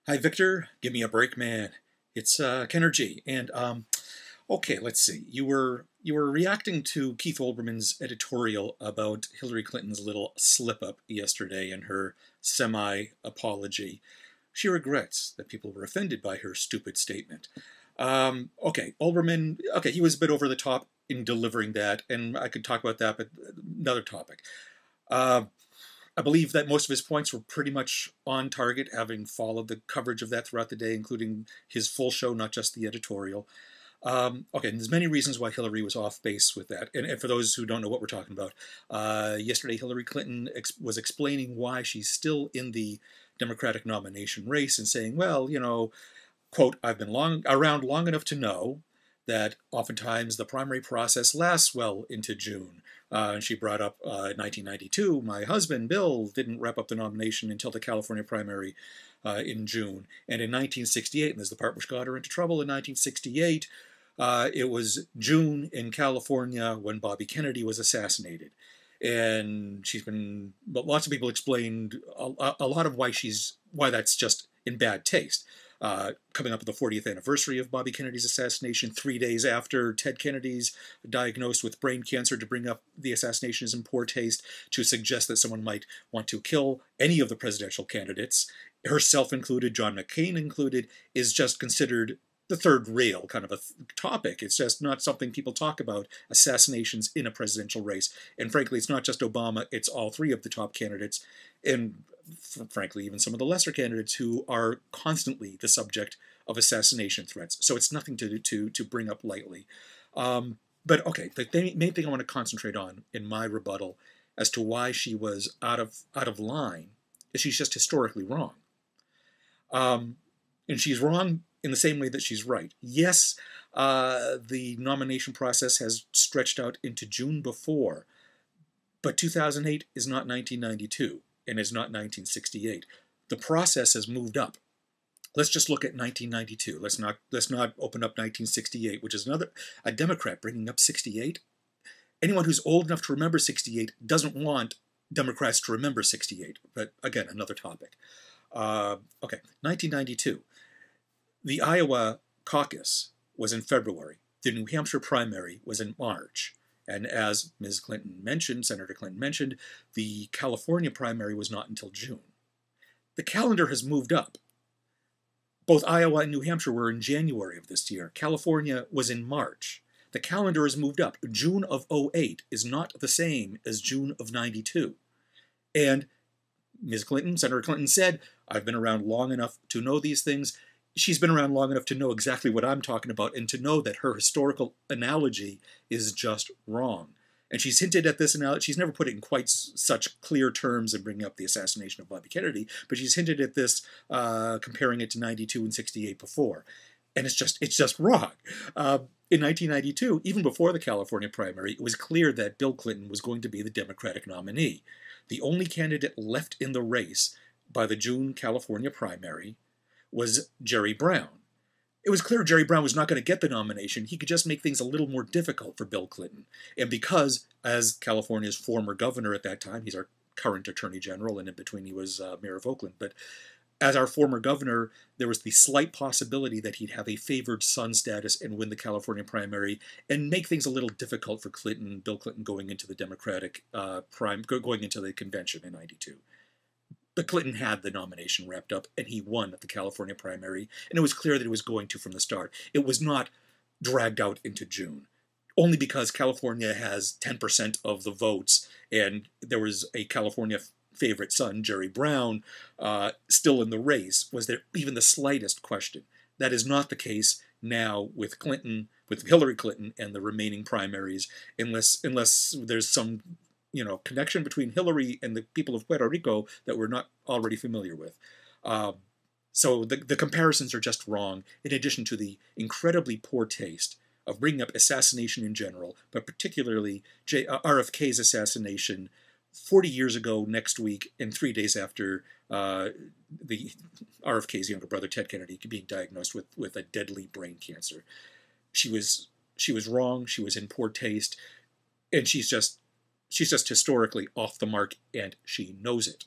Hi, Victor. Give me a break, man. It's Kenner G. And okay, let's see. You were reacting to Keith Olbermann's editorial about Hillary Clinton's little slip up yesterday in her semi apology. She regrets that people were offended by her stupid statement. Okay, Olbermann. Okay, he was a bit over the top in delivering that, and I could talk about that, but another topic. Uh, I believe that most of his points were pretty much on target, having followed the coverage of that throughout the day, including his full show, not just the editorial. Okay, and there's many reasons why Hillary was off base with that. And for those who don't know what we're talking about, yesterday Hillary Clinton was explaining why she's still in the Democratic nomination race and saying, well, quote, I've been around long enough to know that oftentimes the primary process lasts well into June. And she brought up 1992. My husband, Bill, didn't wrap up the nomination until the California primary in June. And in 1968, and this is the part which got her into trouble, in 1968, it was June in California when Bobby Kennedy was assassinated. And but lots of people explained a lot of why that's just in bad taste. Coming up with the 40th anniversary of Bobby Kennedy's assassination, 3 days after Ted Kennedy's diagnosed with brain cancer, to bring up the assassination is in poor taste, to suggest that someone might want to kill any of the presidential candidates, herself included, John McCain included, is just considered the third rail kind of a topic. It's just not something people talk about, assassinations in a presidential race. And frankly, it's not just Obama, it's all three of the top candidates. And frankly, even some of the lesser candidates who are constantly the subject of assassination threats. So it's nothing to bring up lightly. But okay, the main thing I want to concentrate on in my rebuttal as to why she was out of line is she's just historically wrong. And she's wrong in the same way that she's right. Yes, the nomination process has stretched out into June before, but 2008 is not 1992 and is not 1968. The process has moved up. Let's just look at 1992. Let's not open up 1968, which is a Democrat bringing up 68. Anyone who's old enough to remember 68 doesn't want Democrats to remember 68. But again, another topic. Okay, 1992. The Iowa caucus was in February. The New Hampshire primary was in March. And as Ms. Clinton mentioned, Senator Clinton mentioned, the California primary was not until June. The calendar has moved up. Both Iowa and New Hampshire were in January of this year. California was in March. The calendar has moved up. June of '08 is not the same as June of '92. And Ms. Clinton, Senator Clinton said, I've been around long enough to know these things. She's been around long enough to know exactly what I'm talking about and to know that her historical analogy is just wrong. And she's hinted at this analogy. She's never put it in quite such clear terms and bringing up the assassination of Bobby Kennedy, but she's hinted at this, comparing it to 92 and 68 before. And it's just wrong. In 1992, even before the California primary, it was clear that Bill Clinton was going to be the Democratic nominee. The only candidate left in the race by the June California primary was Jerry Brown. It was clear Jerry Brown was not going to get the nomination. He could just make things a little more difficult for Bill Clinton. And because, as California's former governor at that time, he's our current attorney general, and in between he was mayor of Oakland, but as our former governor, there was the slight possibility that he'd have a favored son status and win the California primary and make things a little difficult for Bill Clinton, going into the Democratic going into the convention in '92. But Clinton had the nomination wrapped up, and he won at the California primary, and it was clear that it was going to from the start. It was not dragged out into June, only because California has 10% of the votes, and there was a California favorite son, Jerry Brown, still in the race. Was there even the slightest question? That is not the case now with Hillary Clinton and the remaining primaries, unless there's some connection between Hillary and the people of Puerto Rico that we're not already familiar with. So the comparisons are just wrong, in addition to the incredibly poor taste of bringing up assassination in general, but particularly RFK's assassination 40 years ago next week, and 3 days after the RFK's younger brother, Ted Kennedy, being diagnosed with a deadly brain cancer. She was wrong, she was in poor taste, and she's just historically off the mark, and she knows it.